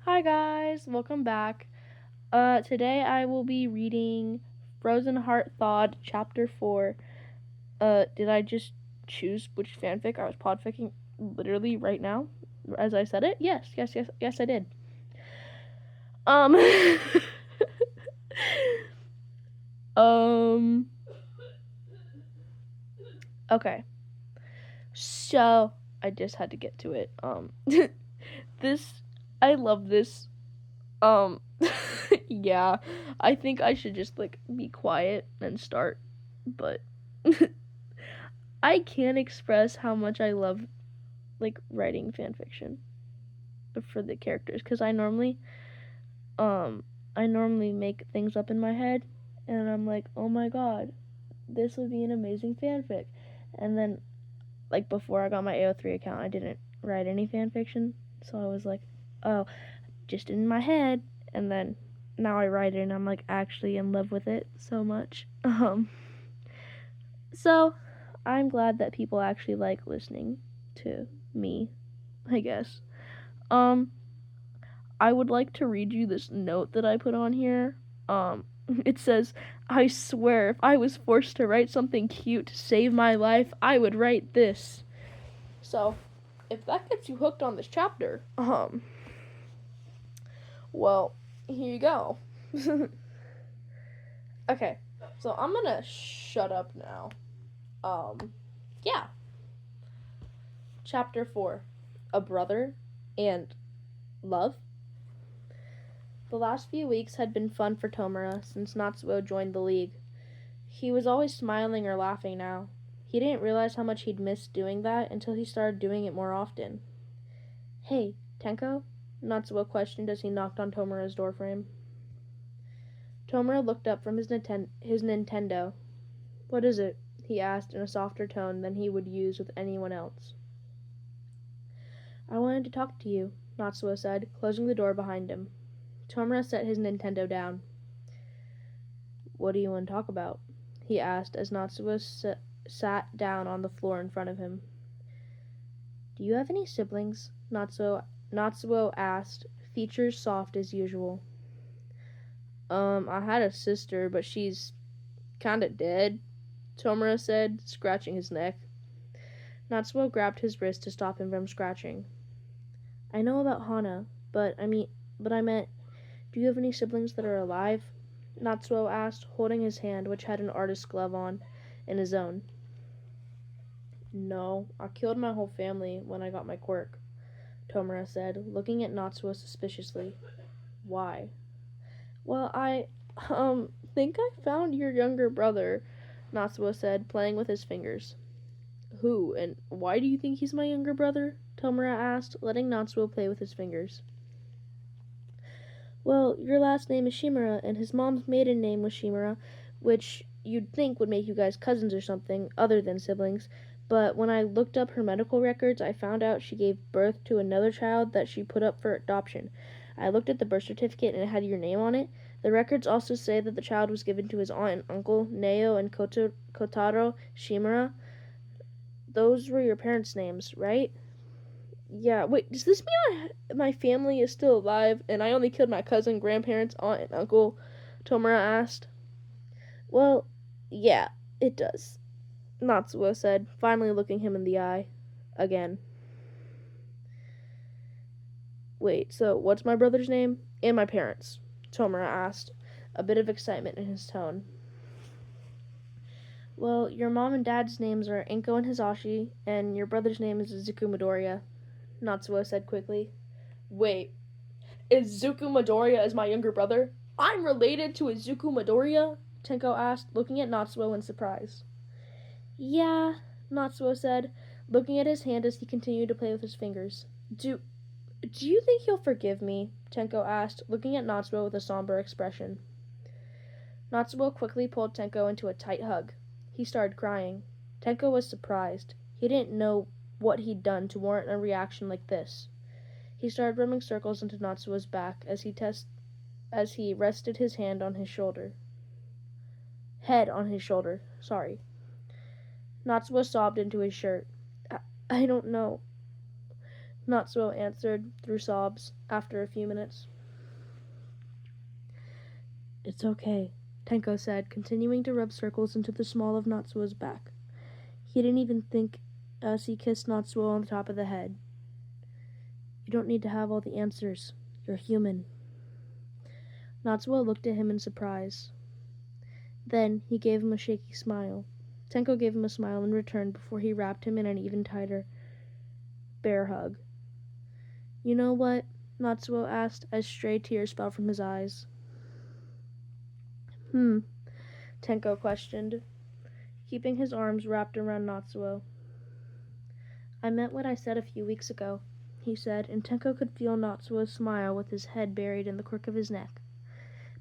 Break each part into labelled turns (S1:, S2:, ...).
S1: Hi guys, welcome back. Today I will be reading Frozen Heart Thawed Chapter 4. Did I just choose which fanfic I was podficking literally right now as I said it? Yes, I did. Um um okay. So, I just had to get to it. This I love this. Um yeah, I think I should just be quiet and start, but I can't express how much I love writing fan fiction for the characters because um I normally make things up in my head and I'm like, oh my god, this would be an amazing fanfic, and then before I got my AO3 account, I didn't write any fan fiction, so I was like, oh, just in my head, and then now I write it and I'm actually in love with it so much. So I'm glad that people actually like listening to me, I guess. Um, I would like to read you this note that I put on here. It says, I swear, if I was forced to write something cute to save my life, I would write this. So, if that gets you hooked on this chapter, well, here you go. Okay, so I'm gonna shut up now. Yeah. Chapter 4, A Brother and Love. The last few weeks had been fun for Tomura since Natsuo joined the league. He was always smiling or laughing now. He didn't realize how much he'd missed doing that until he started doing it more often. Hey, Tenko? Natsuo questioned as he knocked on Tomura's doorframe. Tomura looked up from his Nintendo. What is it? He asked in a softer tone than he would use with anyone else. I wanted to talk to you, Natsuo said, closing the door behind him. Tomura set his Nintendo down. What do you want to talk about? He asked as Natsuo sat down on the floor in front of him. Do you have any siblings? Natsuo asked, features soft as usual. I had a sister, but she's kinda dead, Tomura said, scratching his neck. Natsuo grabbed his wrist to stop him from scratching. I know about Hana, but I meant, do you have any siblings that are alive? Natsuo asked, holding his hand, which had an artist's glove on, in his own. No, I killed my whole family when I got my quirk, Tomura said, looking at Natsuo suspiciously. Why? Well, I think I found your younger brother, Natsuo said, playing with his fingers. Who, and why do you think he's my younger brother? Tomura asked, letting Natsuo play with his fingers. Well, your last name is Shimura, and his mom's maiden name was Shimura, which you'd think would make you guys cousins or something, other than siblings. But when I looked up her medical records, I found out she gave birth to another child that she put up for adoption. I looked at the birth certificate and it had your name on it. The records also say that the child was given to his aunt and uncle, Neo and Kotaro Shimura. Those were your parents' names, right? Yeah, wait, does this mean my family is still alive and I only killed my cousin, grandparents, aunt, and uncle? Tomura asked. Well, yeah, it does, Natsuo said, finally looking him in the eye. Again. Wait, so what's my brother's name? And my parents? Tomura asked, a bit of excitement in his tone. Well, your mom and dad's names are Inko and Hisashi, and your brother's name is Izuku Midoriya, Natsuo said quickly. Wait, Izuku Midoriya is my younger brother? I'm related to Izuku Midoriya? Tenko asked, looking at Natsuo in surprise. Yeah, Natsuo said, looking at his hand as he continued to play with his fingers. Do you think he'll forgive me? Tenko asked, looking at Natsuo with a somber expression. Natsuo quickly pulled Tenko into a tight hug. He started crying. Tenko was surprised. He didn't know what he'd done to warrant a reaction like this. He started running circles into Natsuo's back as he rested his hand on his shoulder. Head on his shoulder, sorry. Natsuo sobbed into his shirt. I don't know. Natsuo answered through sobs after a few minutes. It's okay, Tenko said, continuing to rub circles into the small of Natsuo's back. He didn't even think as he kissed Natsuo on the top of the head. You don't need to have all the answers. You're human. Natsuo looked at him in surprise. Then he gave him a shaky smile. Tenko gave him a smile in return before he wrapped him in an even tighter bear hug. You know what? Natsuo asked as stray tears fell from his eyes. Tenko questioned, keeping his arms wrapped around Natsuo. I meant what I said a few weeks ago, he said, and Tenko could feel Natsuo's smile with his head buried in the crook of his neck.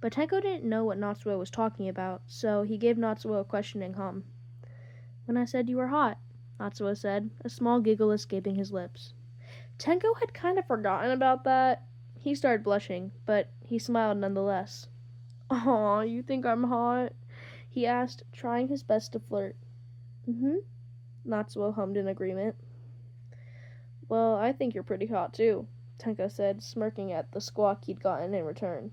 S1: But Tenko didn't know what Natsuo was talking about, so he gave Natsuo a questioning hum. When I said you were hot, Natsuo said, a small giggle escaping his lips. Tenko had kind of forgotten about that. He started blushing, but he smiled nonetheless. Aw, you think I'm hot? He asked, trying his best to flirt. Natsuo hummed in agreement. Well, I think you're pretty hot too, Tenko said, smirking at the squawk he'd gotten in return.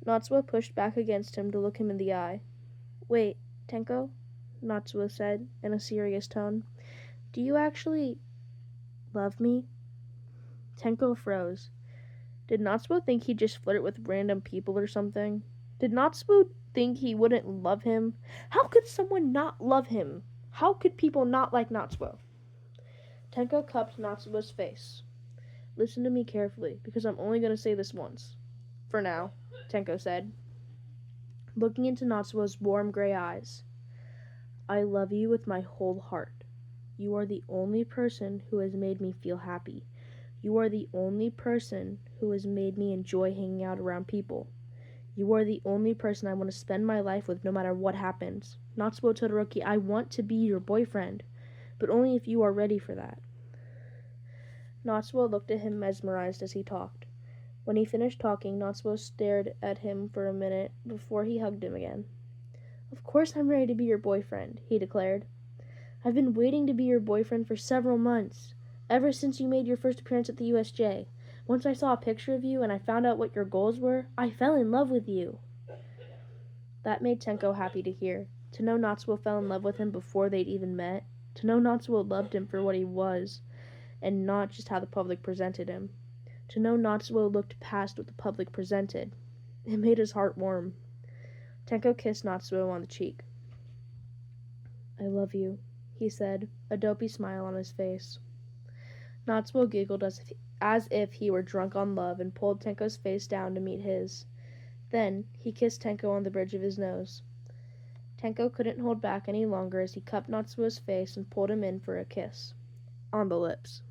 S1: Natsuo pushed back against him to look him in the eye. Wait, Tenko? Natsuo said, in a serious tone. Do you actually love me? Tenko froze. Did Natsuo think he'd just flirt with random people or something? Did Natsuo think he wouldn't love him? How could someone not love him? How could people not like Natsuo? Tenko cupped Natsuo's face. Listen to me carefully, because I'm only going to say this once. For now, Tenko said, looking into Natsuo's warm gray eyes. I love you with my whole heart. You are the only person who has made me feel happy. You are the only person who has made me enjoy hanging out around people. You are the only person I want to spend my life with no matter what happens. Natsuo Todoroki, I want to be your boyfriend, but only if you are ready for that. Natsuo looked at him mesmerized as he talked. When he finished talking, Natsuo stared at him for a minute before he hugged him again. Of course I'm ready to be your boyfriend, he declared. I've been waiting to be your boyfriend for several months, ever since you made your first appearance at the USJ. Once I saw a picture of you and I found out what your goals were, I fell in love with you. That made Tenko happy to hear. To know Natsuo fell in love with him before they'd even met. To know Natsuo loved him for what he was, and not just how the public presented him. To know Natsuo looked past what the public presented. It made his heart warm. Tenko kissed Natsuo on the cheek. I love you, he said, a dopey smile on his face. Natsuo giggled as if he were drunk on love and pulled Tenko's face down to meet his. Then he kissed Tenko on the bridge of his nose. Tenko couldn't hold back any longer as he cupped Natsuo's face and pulled him in for a kiss. On the lips.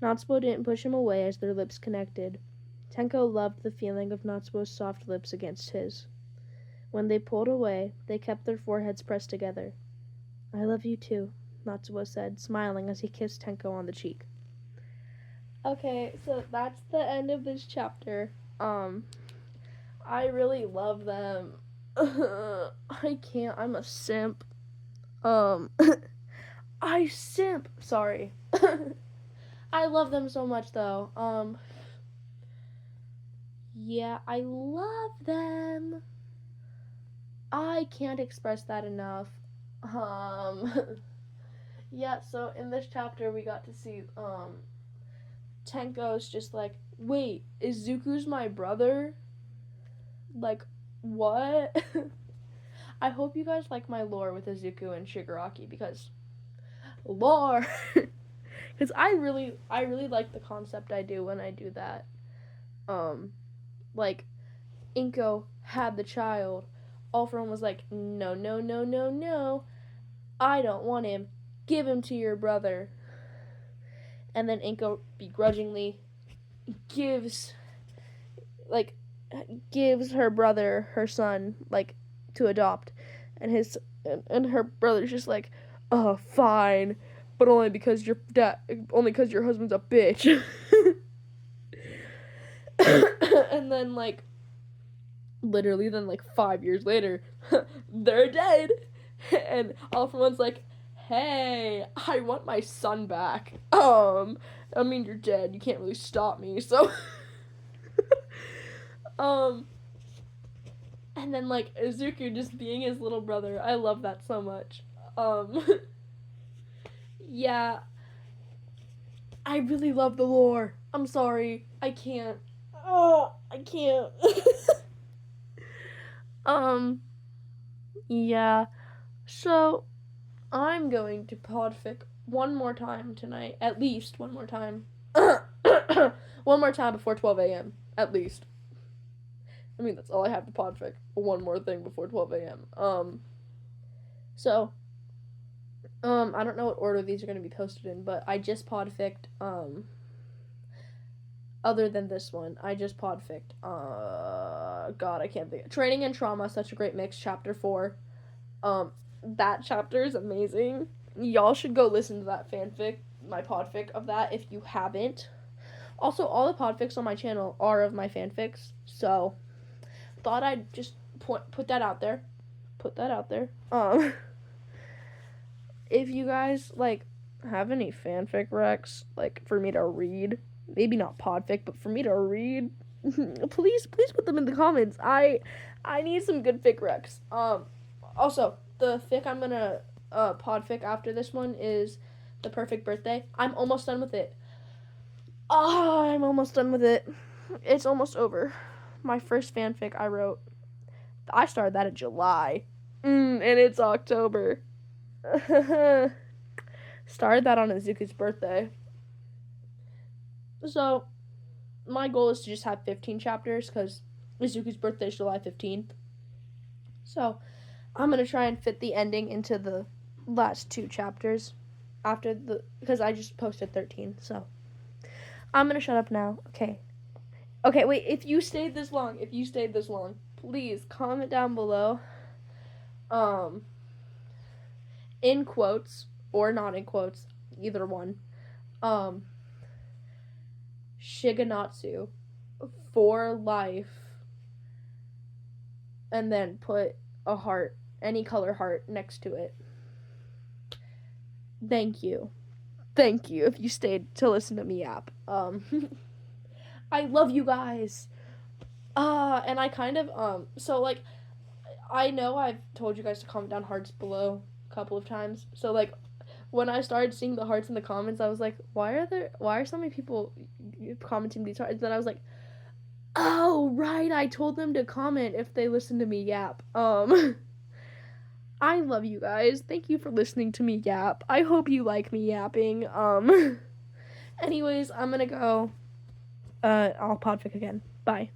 S1: Natsuo didn't push him away as their lips connected. Tenko loved the feeling of Natsuo's soft lips against his. When they pulled away, they kept their foreheads pressed together. I love you too, Natsuo said, smiling as he kissed Tenko on the cheek. Okay, so that's the end of this chapter. I really love them. I can't, I'm a simp. I simp. Sorry. I love them so much though. Yeah, I love them. I can't express that enough. Yeah, so in this chapter we got to see, Tenko's just like, wait, is Zuku's my brother? Like, what? I hope you guys like my lore with Izuku and Shigaraki, because lore! Because I really like the concept I do when I do that. Like, Inko had the child. All for One was like, no, no, no, no, no. I don't want him. Give him to your brother. And then Inko begrudgingly gives her brother her son, like, to adopt. And her brother's just like, oh, fine. But only because your husband's a bitch. And then, like, literally then, like, 5 years later, they're dead. And All for One's like, hey, I want my son back. I mean, you're dead. You can't really stop me, so. And then, like, Izuku just being his little brother. I love that so much. Yeah. I really love the lore. I'm sorry. I can't. Oh, I can't. Yeah. So, I'm going to Podfic one more time tonight. At least one more time. One more time before 12 a.m. At least. I mean, that's all I have to Podfic. One more thing before 12 a.m. So, I don't know what order these are going to be posted in, but I just Podfic'd, other than this one, I just Podfic'd, God, I can't think. Training and Trauma, Such a Great Mix, Chapter 4. That chapter is amazing. Y'all should go listen to that fanfic, my Podfic of that, if you haven't. Also, all the Podfics on my channel are of my fanfics, so thought I'd just put that out there. If you guys, like, have any fanfic recs, like, for me to read, maybe not Podfic, but for me to read, please put them in the comments. I need some good fic recs. Also, the fic I'm gonna Podfic after this one is The Perfect Birthday. I'm almost done with it. I'm almost done with it. It's almost over. My first fanfic I wrote, I started that in July, and it's October. Started that on Izuku's birthday. So, my goal is to just have 15 chapters, because Izuku's birthday is July 15th. So, I'm going to try and fit the ending into the last 2 chapters, because I just posted 13, so. I'm going to shut up now. Okay, wait, if you stayed this long, please comment down below, in quotes, or not in quotes, either one, Shiganatsu for life, and then put a heart, any color heart, next to it. Thank you if you stayed to listen to me yap. I love you guys. And I kind of, so, like, I know I've told you guys to comment down hearts below a couple of times. So, like, when I started seeing the hearts in the comments, I was like, why are so many people commenting these hearts? Then I was like, oh, right, I told them to comment if they listen to me yap. I love you guys. Thank you for listening to me yap. I hope you like me yapping. Anyways, I'm gonna go. I'll Podfic again. Bye.